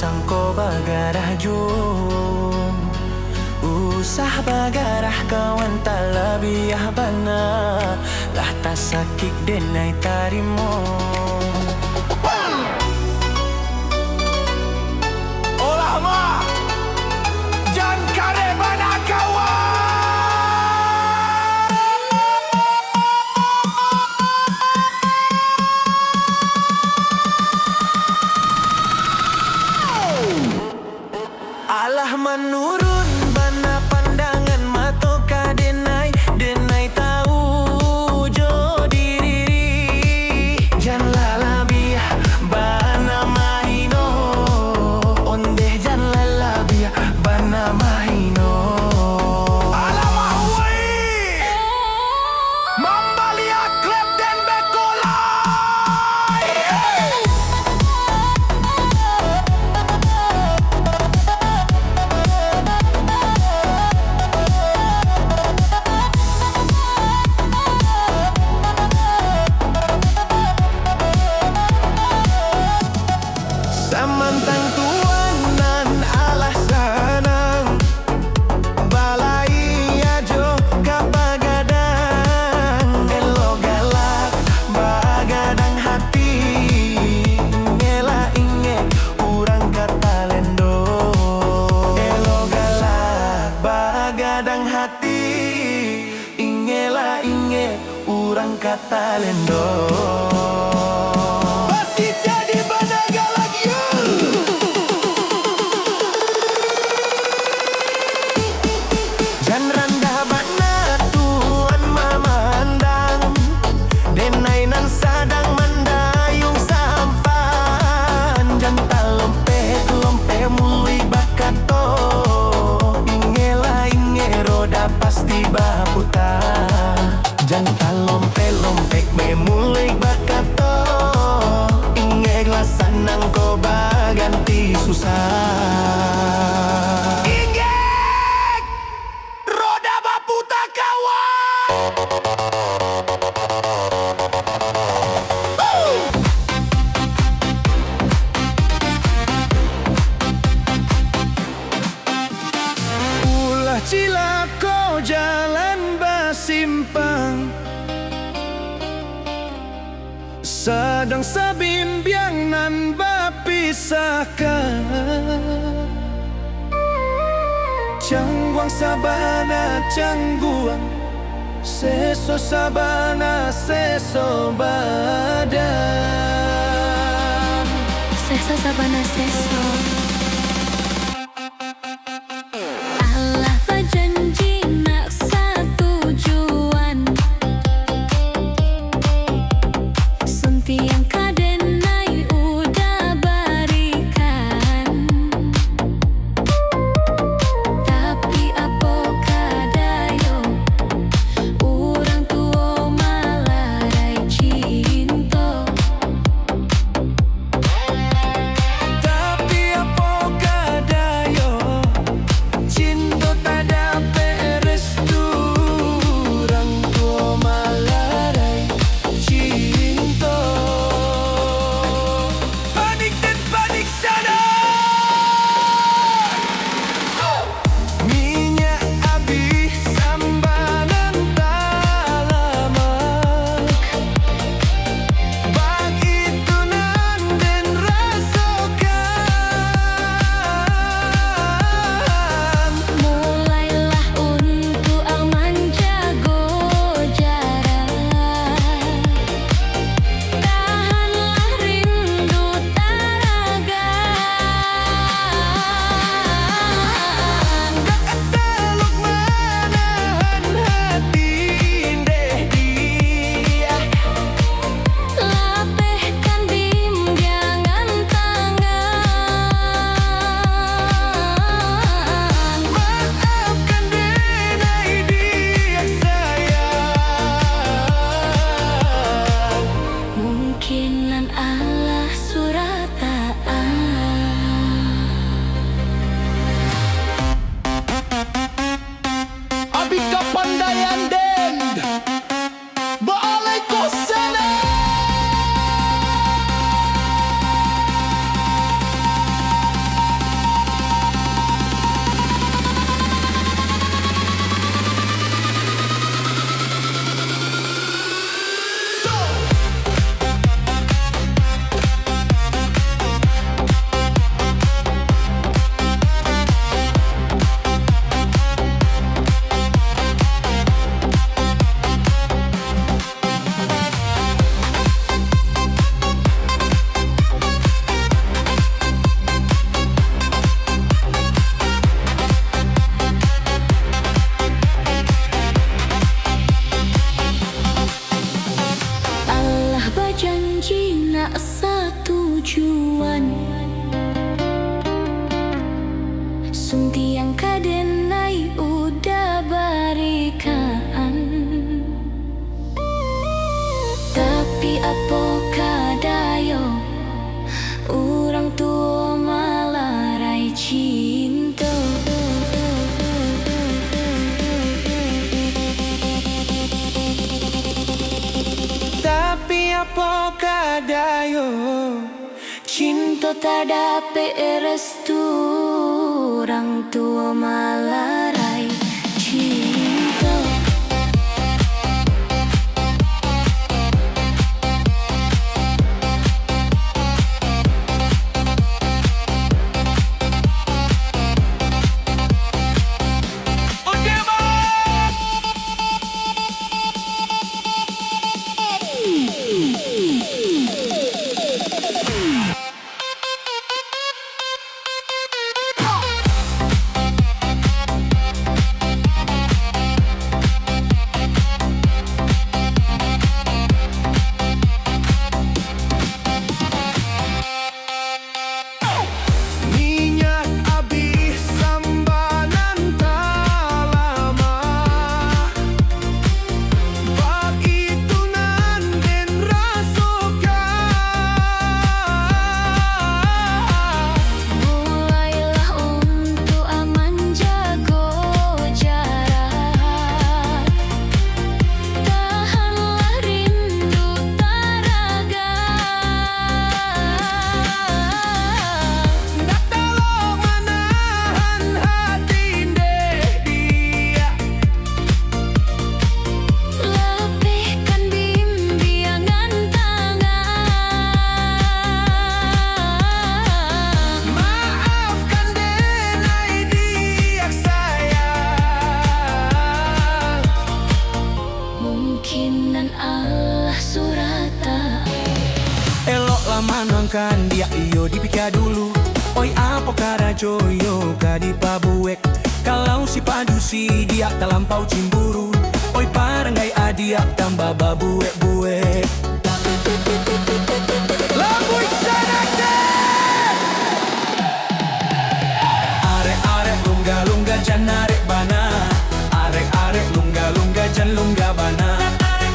sangko bagarah jom. Usah bagarah kawan tak lebih bana, lah tak sakit denai tarimo. Olah ma, jangan kare bana kawan. Alah menurun bana pandangan matoka denai, denai tahu jo diri. Janganlah labia bana mahino, ondeh janganlah labia bana mahino. Alamak woi, mambalia klep dan bekolai. Samantang tuanan alah sanang, balai ajo kapagadang. Elo galak bagadang hati, ngela inge urang kata lendo. Elo galak bagadang hati, ingela inge urang kata lendo. Pasti jadi bana galak ya. Jan rendah bana tuan memandang, denai nan sadang mendayung sampan. Jan tak lompe mului bakato, ingela inge roda pasti baputa. Jan tak lompe memulai bakato, inge lasanang ko baganti susah. Inggek, roda baputa kawan. Ulah cilako jalan basimpang, sedang sabimbiang nan bapisahkan. Cangguang sabana cangguang, seso sabana seso badan. Seso sabana seso. Allah berjanji nak setujuan, sunti yang kadenai udah berikan. Tapi apa kadayo, orang tua malah rai cinta. Tapi Suntiang kadenai udah barikaan, tapi apa kadayo orang tua malarai cinta. Tapi apa kadayo Cinta tak dapat restu, orang tua malarai cinta. Minyak habis sambanan tak lama, bab itu nanden rasakan. Mulailah untuk aman jago jarak, tahanlah rindu taraga. Nak tolong menahan hati deh dia, Lepihkan bimbingan tangan. maafkan denai dia sayang. Mungkinan Allah surata. Elok lama nangkan dia iyo dipikir dulu. Oi apa kada joyo kadi pabuek, kalau si padusi dia terlampau cimburu. Oi parangai adia tambah babuek-buek. Lambui sanakte arek-arek lungga-lungga jan arek bana, arek-arek lungga-lungga jan lungga bana,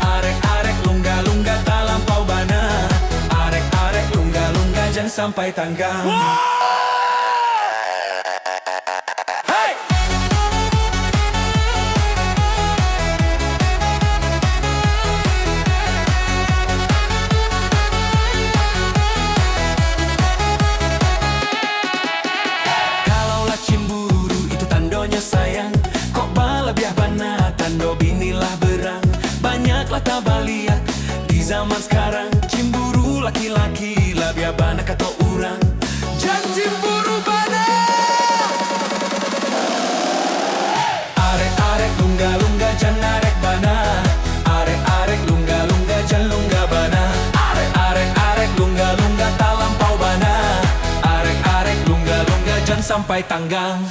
arek-arek lungga-lungga talampau bana, arek-arek lungga-lungga jan sampai tanggang. Hey! Kalaulah cemburu itu tandonya sayang, kok balabiah bana tando binilah berang. Banyaklah tabaliat di zaman sekarang, cemburu laki-laki labiah bana kata orang. Jangan cemburu bana. Arek-arek lungga-lungga jan arek bana, arek-arek lungga-lungga jan lungga bana, arek-arek lungga-lungga talampau bana, arek-arek lungga-lungga jan sampai tanggang.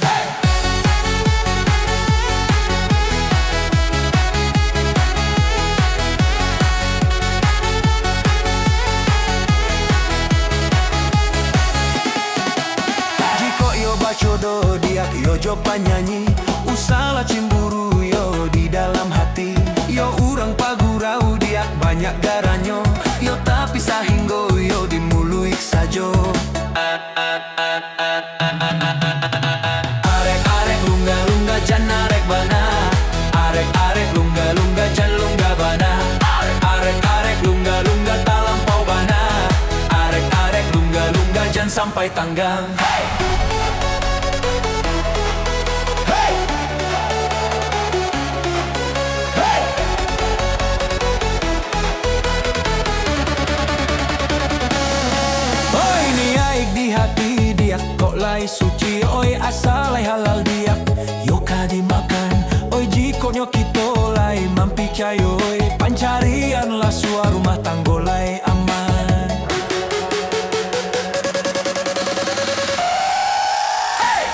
Jiko yo bacodo diak yo jo panyanyi, usalah cemburu yo di dalam hati. Yo urang pagurau diak banyak garanyo, yo tapi sahinggo yo dimuluik sajo. Arek-arek lungga-lungga jan arek bana, arek-arek lungga-lungga jan lungga bana, arek-arek lungga-lungga talampau bana, arek-arek lungga-lungga jan sampai tanggang. Oi ni aik di hati dia kok lai suci, oi asal lai halal dia yo kadi makan. Oi jiko nyo kito lai mampi cayo, oi pancarian lah sua rumah tanggo lai aman.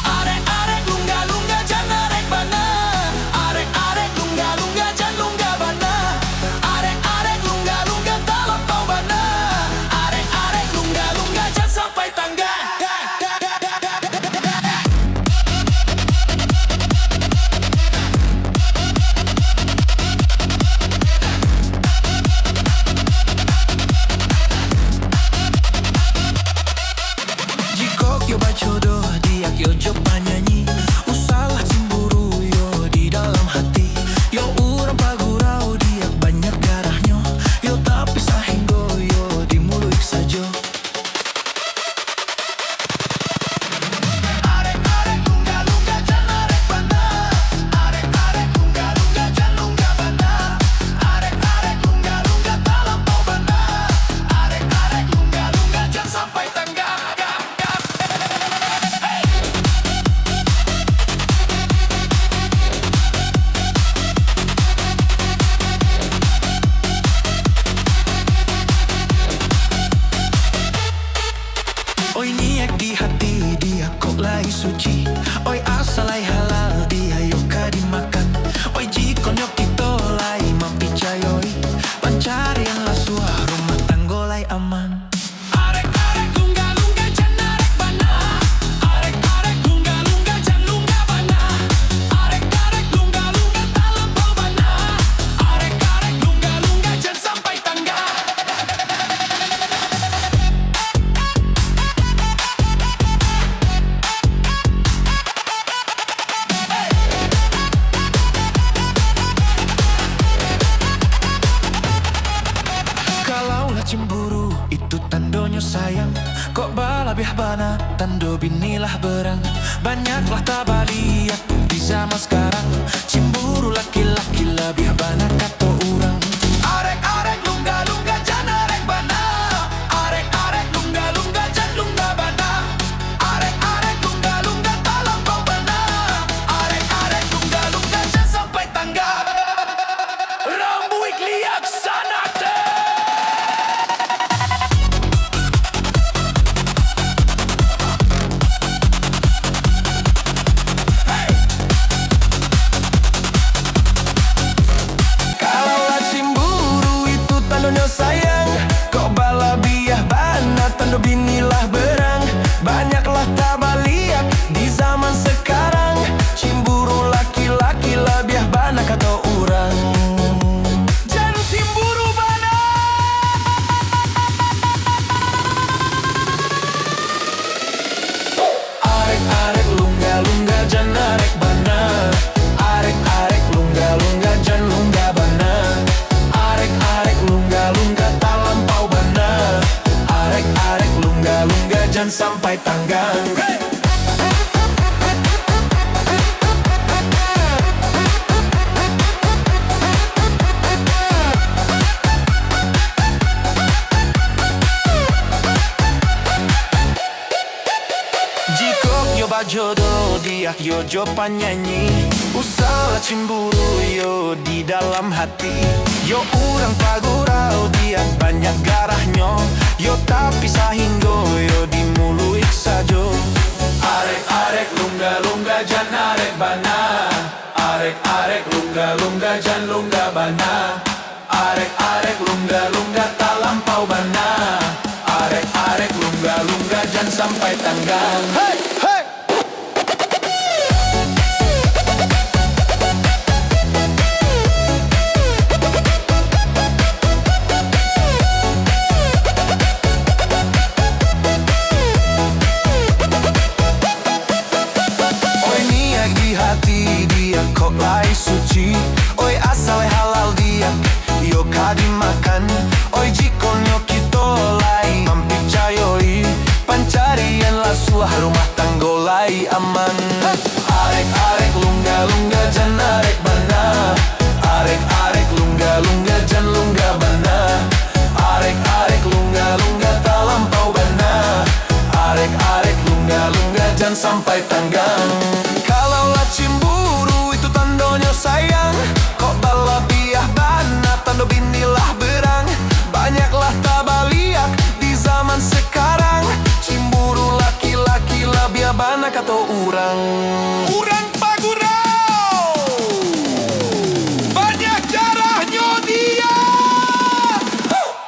Arek-arek lungga-lungga jan arek bana, arek-arek lungga-lungga jan lungga bana, arek-arek lungga-lungga talampau bana, arek-arek lungga-lungga jan sampai tanggang. lai suci. Oi asalai halal dia yoka dimakan. Oi jikon yoki tolai mapicayoi. Pancarian la sua rumah tanggolai aman. Arek arek lunga lunga jan arek bana. Arek arek lunga lunga jan lunga bana. Arek arek lunga lunga talampau bana. Arek arek lunga lunga jan sampai tangga. Kalaulah cemburu itu tandonyo sayang. Kok balabiah bana tando binilah berang. Banyaklah tabaliat di zaman sekarang. Cemburu laki-laki lebih bana kato urang. Arek arek lunga lunga jan arek bana. Arek arek lunga lunga jan lunga bana. Arek arek lunga lunga talampau bana. Arek arek lunga lunga jan sampai tangga. Rambuik liak sanate. Kalaulah cemburu itu tandonyo sayang. Kok balabiah bana tando binilah berang. Banyaklah tabaliak di zaman sekarang. Cemburu laki-laki lebih bana kato urang. Jan cemburu bana. Arek arek lunga lunga jan arek bana. Arek arek lunga lunga jan lunga bana. Arek arek lunga lunga talampau bana. Arek arek lunga lunga jan sampai tanggang. Jikok yo bajodoh diak yo jo panyanyi. Usalah cemburu yo di dalam hati. Yo urang pagurau diak banyak garahnya. Yo tapi sahinggo yo di muluik sajo. Arek arek lunga lunga jan arek bana. Arek arek lunga lunga jan lunga bana. Arek arek lunga lunga talampau bana. Arek arek lunga lunga jan sampai tanggang. Hey hey. Oi niat di hati dia kok lai suci. Oi asal halal dia yo dimakan. Oi jikon yo kitolai mampicayoi. Pancarian la suah rumah tanggolai aman. Arek arek lunga lunga jan arek bana. Arek arek lunga lunga jan lunga bana. Arek arek lunga lunga talampau bana. Arek arek lunga lunga jan sampai tanggang. Kalaulah cemburu itu tandonyo sayang. Kok balabiah bana tando binilah berang. Banyaklah tabaliak di zaman sekarang. Cemburu laki-laki lebih bana kato urang. Urang pagurau banyak jarahnya dia.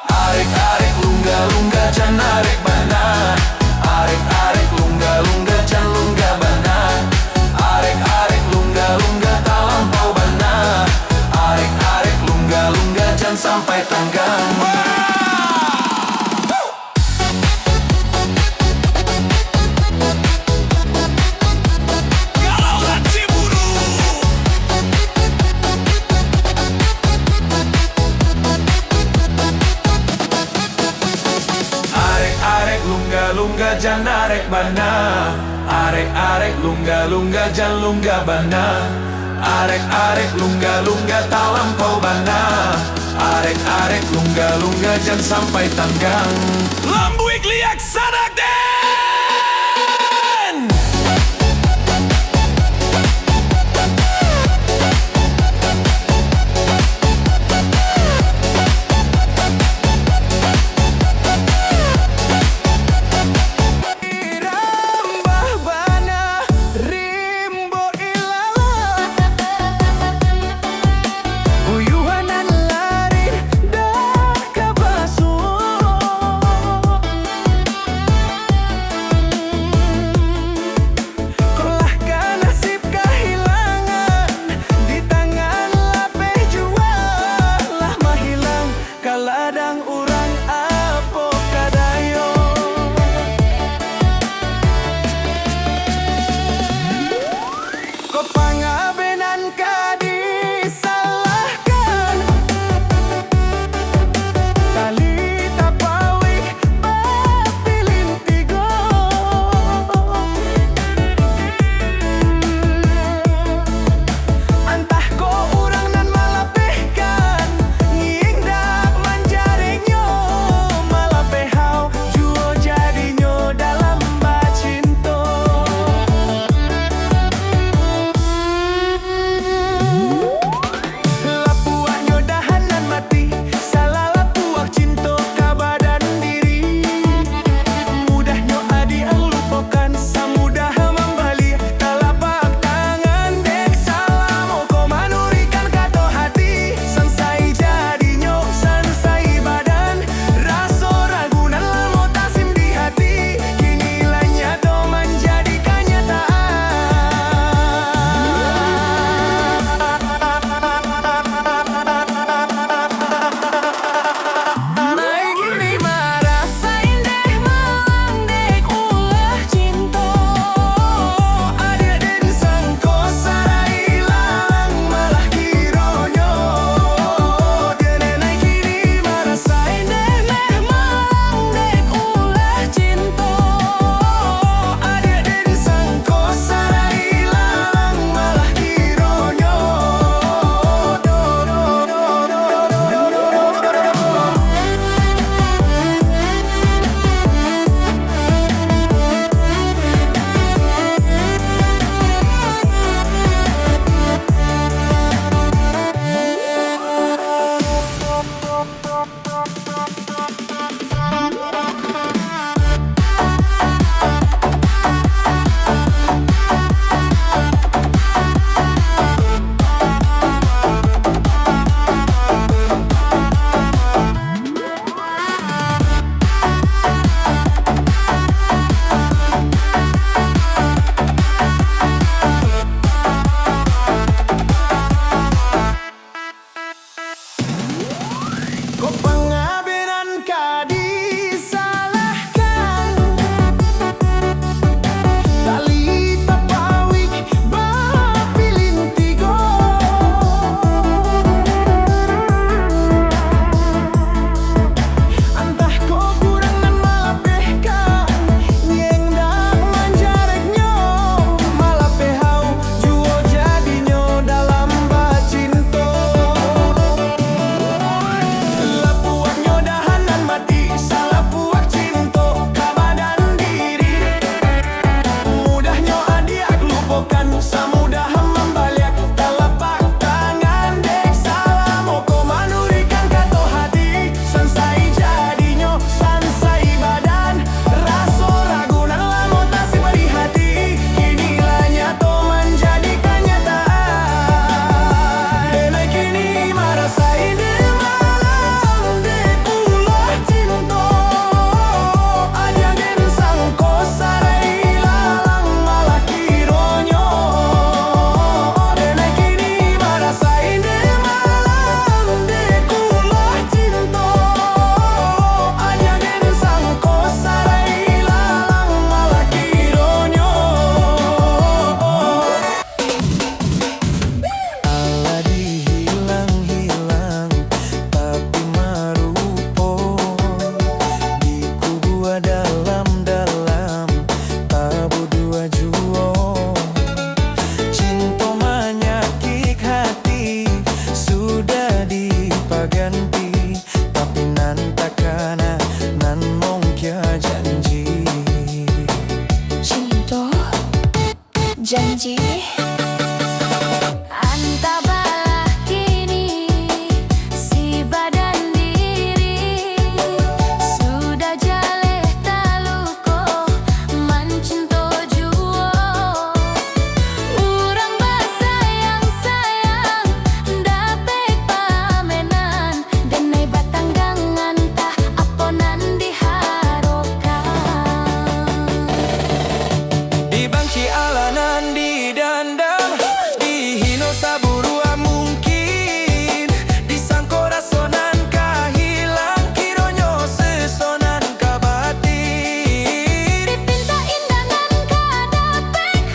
Arek arek lunga lunga jan arek bana. Arek arek lunga lunga jan lunga bana. Arek arek lunga lunga talampau bana. Arek arek lunga lunga jan sampai tanggang. Kalaulah cemburu. Arek arek lunga lunga jan arek bana. Arek arek lunga lunga jan lunga bana. Arek arek lunga lunga talampau bana. Arek arek lunga lunga jan sampai tanggang. Lambuik liak sanak den. Irambah bana janji anta balah kini si badan diri sudah jaleh taluko mancinto juo urang basayang-sayang dapet pamenan denai batanggangan tah aponan diharokan Di bangsi alanan didandang dihino saburua mungkin disangko rasonan kahilang kironyo sesonan kabatin dipinta indangan kadapek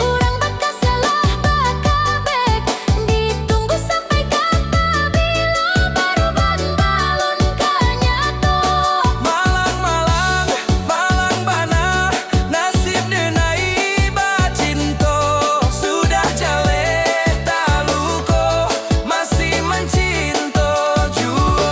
urang bakas yalah bakabek ditunggu sampai kapabila baru balon kanyato Malang-malang, malang bana nasib denai bacinto sudah jale taluko masih mencinto juo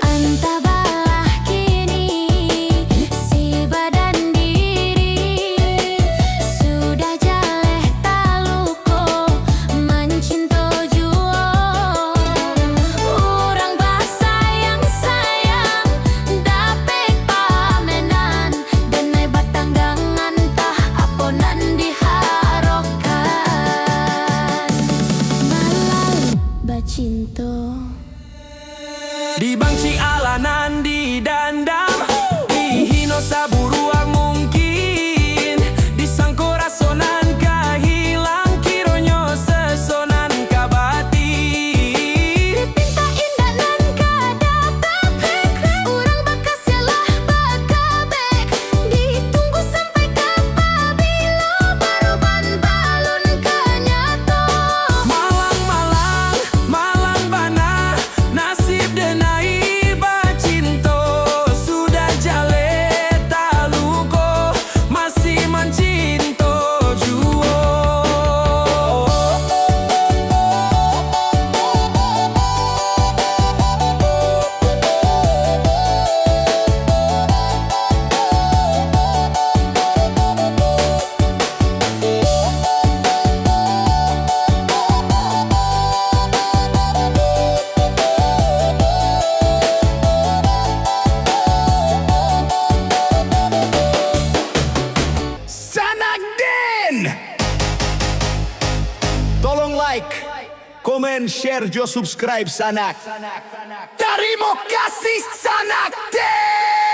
anta balah kini si badan diri sudah jaleh taluko mancinto juo urang basayang-sayang dapet pamenan denai batanggangan tah aponan diharokan malang bacinto Di bangsi alanan didandang dihino saburuang mungkin disangko rasonan kahilang kironyo sesonan kabatin dipinta indanan kadapek urang bakas yalah bakabek ditunggu sampai kapabila baru balon kanyato Malang-malang, malang bana nasib denai bacinto sudah jale taluko masih mencinto juo Sanak din! Tolong like, komen, share, jo subscribe Sanak. Terima kasih Sanak din!